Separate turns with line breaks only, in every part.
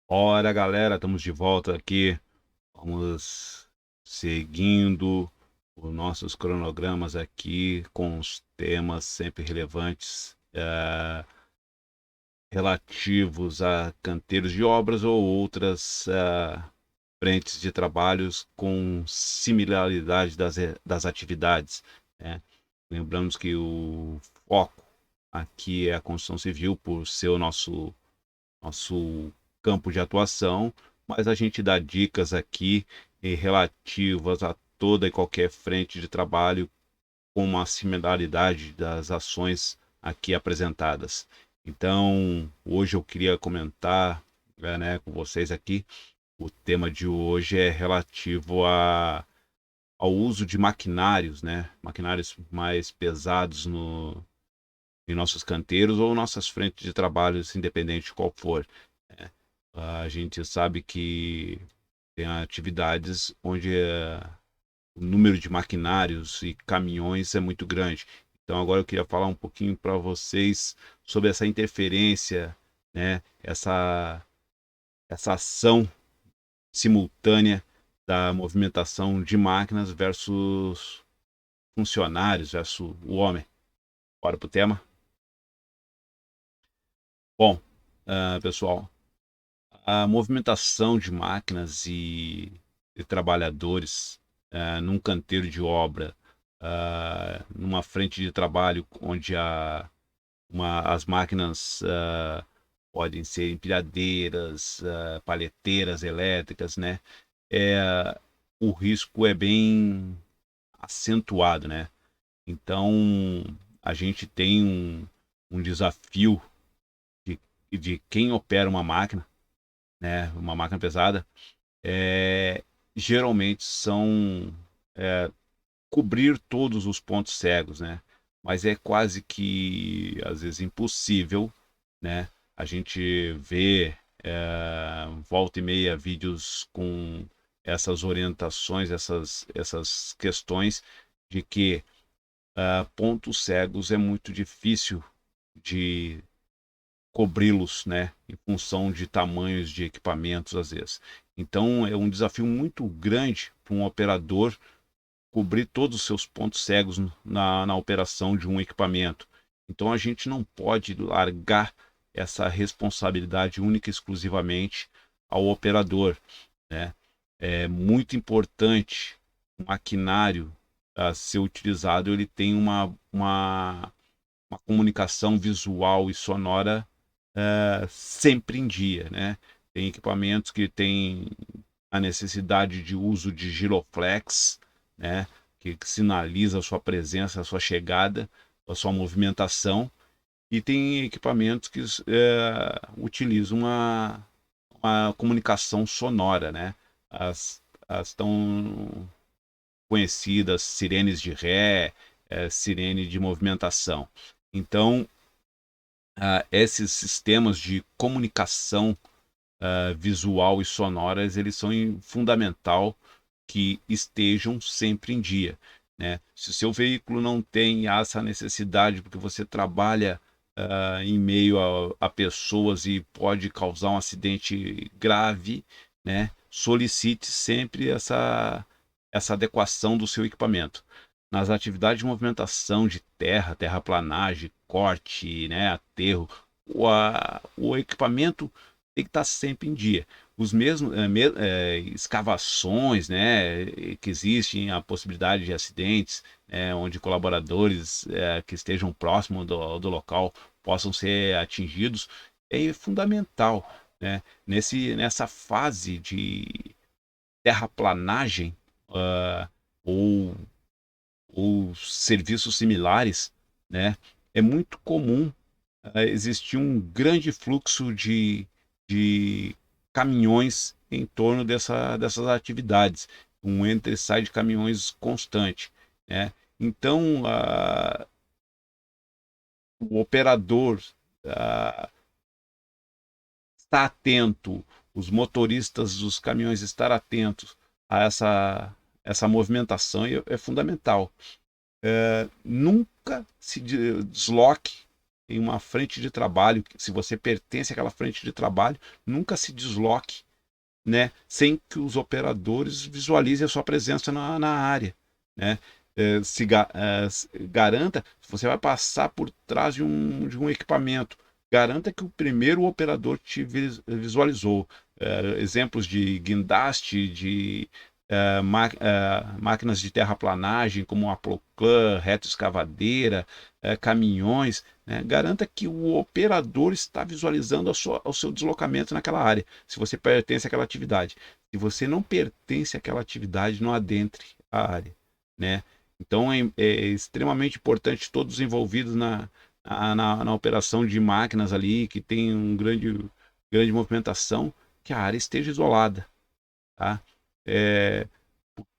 Ora, galera, estamos de volta aqui. Vamos seguindo os nossos cronogramas aqui com os temas sempre relevantes relativos a canteiros de obras ou outras frentes de trabalhos com similaridade das atividades, né? Lembramos que o foco aqui é a construção civil por ser o nosso campo de atuação, mas a gente dá dicas aqui relativas a toda e qualquer frente de trabalho com uma similaridade das ações aqui apresentadas. Então, hoje eu queria comentar, né, com vocês aqui. O tema de hoje é relativo ao uso de maquinários, né, maquinários mais pesados em nossos canteiros ou nossas frentes de trabalho, independente de qual for, né? A gente sabe que tem atividades onde o número de maquinários e caminhões é muito grande. Então agora eu queria falar um pouquinho para vocês sobre essa interferência, né? Essa ação simultânea da movimentação de máquinas versus funcionários versus o homem. Bora pro tema? Bom, pessoal, a movimentação de máquinas e trabalhadores num canteiro de obra, numa frente de trabalho onde as máquinas podem ser empilhadeiras, paleteiras elétricas, né? É, o risco é bem acentuado, né? Então a gente tem um desafio de, de quem opera uma máquina, né? Uma máquina pesada, é, geralmente são cobrir todos os pontos cegos, né? Mas é quase que às vezes impossível, né? A gente vê volta e meia vídeos com essas orientações, essas questões de que pontos cegos é muito difícil de cobri-los, né, em função de tamanhos de equipamentos às vezes. Então é um desafio muito grande para um operador cobrir todos os seus pontos cegos na operação de um equipamento. Então a gente não pode largar essa responsabilidade única e exclusivamente ao operador, né? É muito importante o maquinário a ser utilizado, ele tem uma comunicação visual e sonora sempre em dia, né? Tem equipamentos que têm a necessidade de uso de giroflex, né? Que sinaliza a sua presença, a sua chegada, a sua movimentação. E tem equipamentos que utilizam uma comunicação sonora, né? As tão conhecidas sirenes de ré, sirene de movimentação. Então, esses sistemas de comunicação visual e sonoras, eles são fundamental que estejam sempre em dia, né? Se o seu veículo não tem essa necessidade, porque você trabalha em meio a pessoas e pode causar um acidente grave, né? Solicite sempre essa adequação do seu equipamento. Nas atividades de movimentação de terra, terraplanagem, corte, né, aterro, o equipamento tem que estar sempre em dia. Os mesmos escavações, né, que existem a possibilidade de acidentes, onde colaboradores que estejam próximos do local possam ser atingidos, é fundamental, né? Nessa fase de terraplanagem uh, ou, ou serviços similares, né, é muito comum existir um grande fluxo de caminhões em torno dessas atividades, um entra e sai de caminhões constante, né? Então, o operador está atento, os motoristas dos caminhões estar atentos a essa movimentação é fundamental. Nunca se desloque em uma frente de trabalho, se você pertence àquela frente de trabalho, nunca se desloque, né, sem que os operadores visualizem a sua presença na área, né? Garanta, você vai passar por trás de um equipamento, garanta que o primeiro operador te visualizou. Exemplos de guindaste, de máquinas de terraplanagem, como a Ploclan, retroescavadeira, caminhões, né? Garanta que o operador está visualizando o seu deslocamento naquela área, se você pertence àquela atividade. Se você não pertence àquela atividade, não adentre a área, né? Então é extremamente importante todos os envolvidos na operação de máquinas ali, que tem grande movimentação, que a área esteja isolada, tá? É,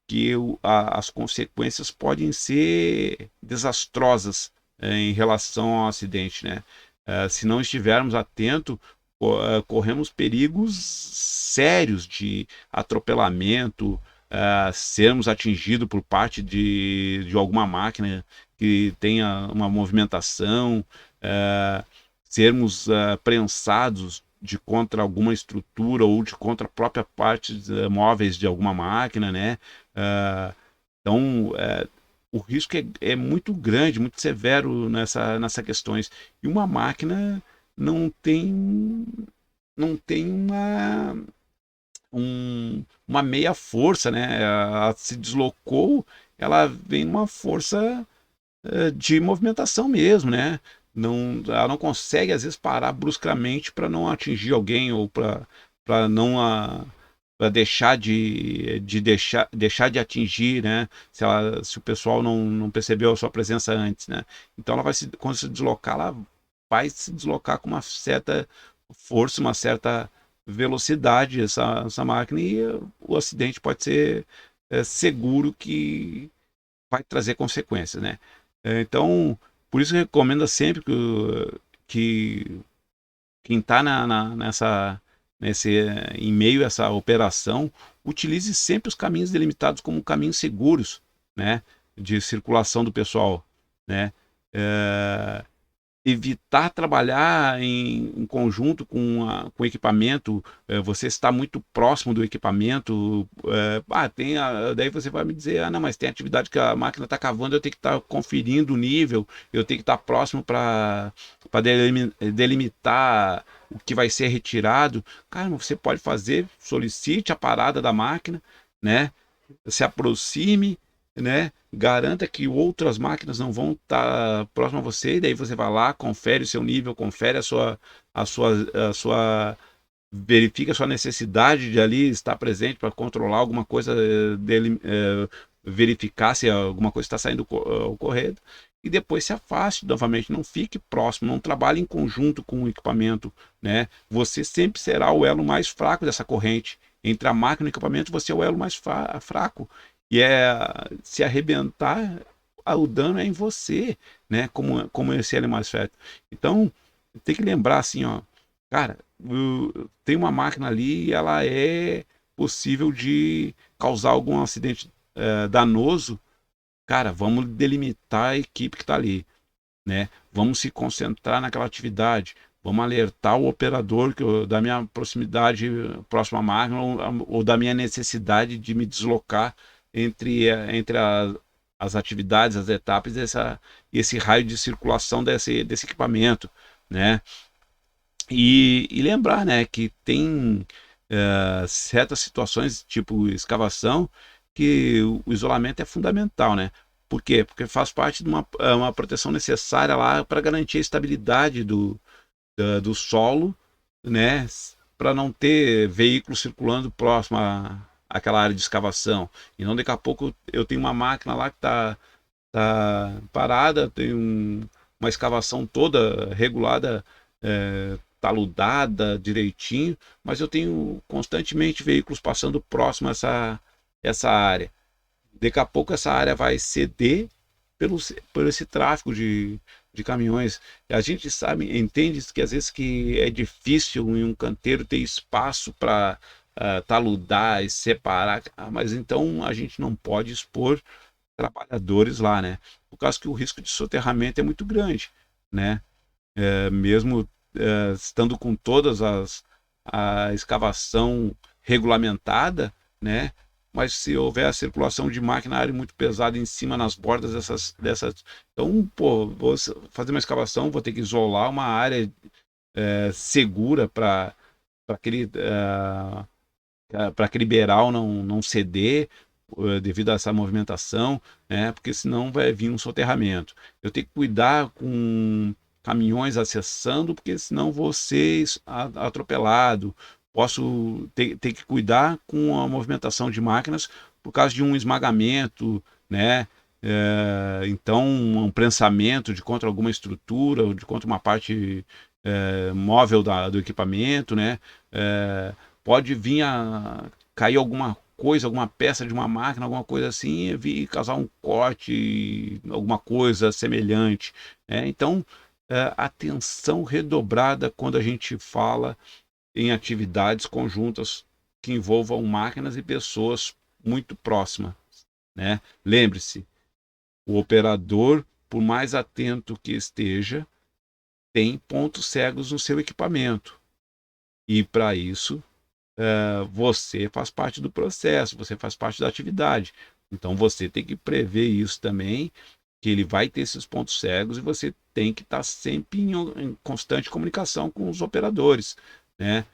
que as consequências podem ser desastrosas em relação ao acidente, né? Se não estivermos atentos, corremos perigos sérios de atropelamento, sermos atingidos por parte de alguma máquina que tenha uma movimentação, sermos prensados de contra alguma estrutura ou de contra a própria parte móveis de alguma máquina, né? Então, o risco é muito grande, muito severo nessas questões. E uma máquina não tem, não tem uma meia força, né? Ela se deslocou, ela vem numa força de movimentação mesmo, né? Não, ela não consegue, às vezes, parar bruscamente para não atingir alguém ou para não para deixar de atingir, né? Se o pessoal não percebeu a sua presença antes, né? Então ela quando se deslocar, ela vai se deslocar com uma certa força, uma certa velocidade essa máquina e o acidente pode ser seguro que vai trazer consequências, né? Então, por isso que recomenda sempre que quem está em meio a essa operação, utilize sempre os caminhos delimitados como caminhos seguros, né, de circulação do pessoal, né? É, evitar trabalhar em conjunto com o equipamento, você está muito próximo do equipamento, daí você vai me dizer, não, mas tem atividade que a máquina está cavando, eu tenho que estar conferindo o nível, eu tenho que estar próximo para delimitar o que vai ser retirado. Cara, você pode fazer, solicite a parada da máquina, né? Se aproxime, né? Garanta que outras máquinas não vão estar próximas a você, e daí você vai lá, confere o seu nível, confere verifica a sua necessidade de ali estar presente para controlar alguma coisa dele, verificar se alguma coisa está saindo ocorrendo, e depois se afaste novamente, não fique próximo, não trabalhe em conjunto com o equipamento, né? Você sempre será o elo mais fraco dessa corrente. Entre a máquina e o equipamento, você é o elo mais fraco. E se arrebentar, o dano é em você, né? Como esse elo mais fraco. Então, tem que lembrar assim, ó, cara, tem uma máquina ali e ela é possível de causar algum acidente danoso. Cara, vamos delimitar a equipe que está ali, né? Vamos se concentrar naquela atividade. Vamos alertar o operador da minha proximidade próxima à máquina ou da minha necessidade de me deslocar entre as atividades, as etapas, esse raio de circulação desse equipamento, né? E lembrar, né, que tem certas situações, tipo escavação, que o isolamento é fundamental, né? Por quê? Porque faz parte de uma proteção necessária lá para garantir a estabilidade do solo, né? Para não ter veículos circulando próximo àquela área de escavação. E não daqui a pouco eu tenho uma máquina lá que tá parada, tem uma escavação toda regulada, taludada direitinho, mas eu tenho constantemente veículos passando próximo a essa área. Daqui a pouco essa área vai ceder por esse tráfego de caminhões. A gente sabe, entende que às vezes que é difícil em um canteiro ter espaço para taludar e separar, mas então a gente não pode expor trabalhadores lá, né? Por causa que o risco de soterramento é muito grande, né? mesmo estando com todas a escavação regulamentada, né? Mas se houver a circulação de maquinário muito pesada em cima nas bordas dessas, então, pô, vou fazer uma escavação, vou ter que isolar uma área segura para aquele beiral não ceder devido a essa movimentação, né? Porque senão vai vir um soterramento. Eu tenho que cuidar com caminhões acessando, porque senão vou ser atropelado. Posso ter que cuidar com a movimentação de máquinas por causa de um esmagamento, né? Então, um prensamento de contra alguma estrutura, ou de contra uma parte móvel do equipamento, né? Pode vir a cair alguma coisa, alguma peça de uma máquina, alguma coisa assim, e vir causar um corte, alguma coisa semelhante, né? Então, atenção redobrada quando a gente fala em atividades conjuntas que envolvam máquinas e pessoas muito próximas, né? Lembre-se, o operador, por mais atento que esteja, tem pontos cegos no seu equipamento. E para isso, você faz parte do processo, você faz parte da atividade. Então você tem que prever isso também, que ele vai ter esses pontos cegos e você tem que estar sempre em constante comunicação com os operadores, né?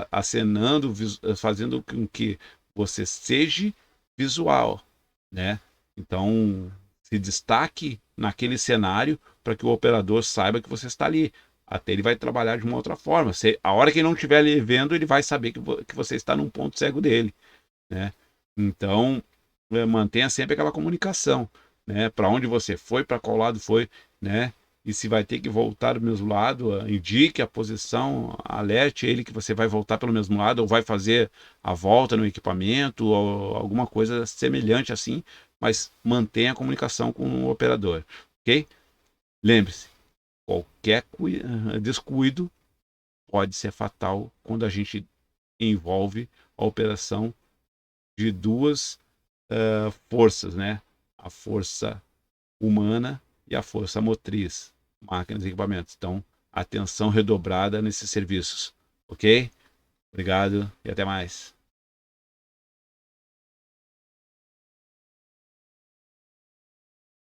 Acenando, fazendo com que você seja visual, né? Então se destaque naquele cenário para que o operador saiba que você está ali. Até ele vai trabalhar de uma outra forma. A hora que ele não estiver ali vendo, ele vai saber que você está num ponto cego dele, né? Então, mantenha sempre aquela comunicação, né? Para onde você foi, para qual lado foi, né? E se vai ter que voltar do mesmo lado, indique a posição, alerte ele que você vai voltar pelo mesmo lado ou vai fazer a volta no equipamento ou alguma coisa semelhante assim, mas mantenha a comunicação com o operador, ok? Lembre-se, qualquer descuido pode ser fatal quando a gente envolve a operação de duas forças, né? A força humana e a força motriz, máquinas e equipamentos. Então, atenção redobrada nesses serviços, ok? Obrigado e até mais.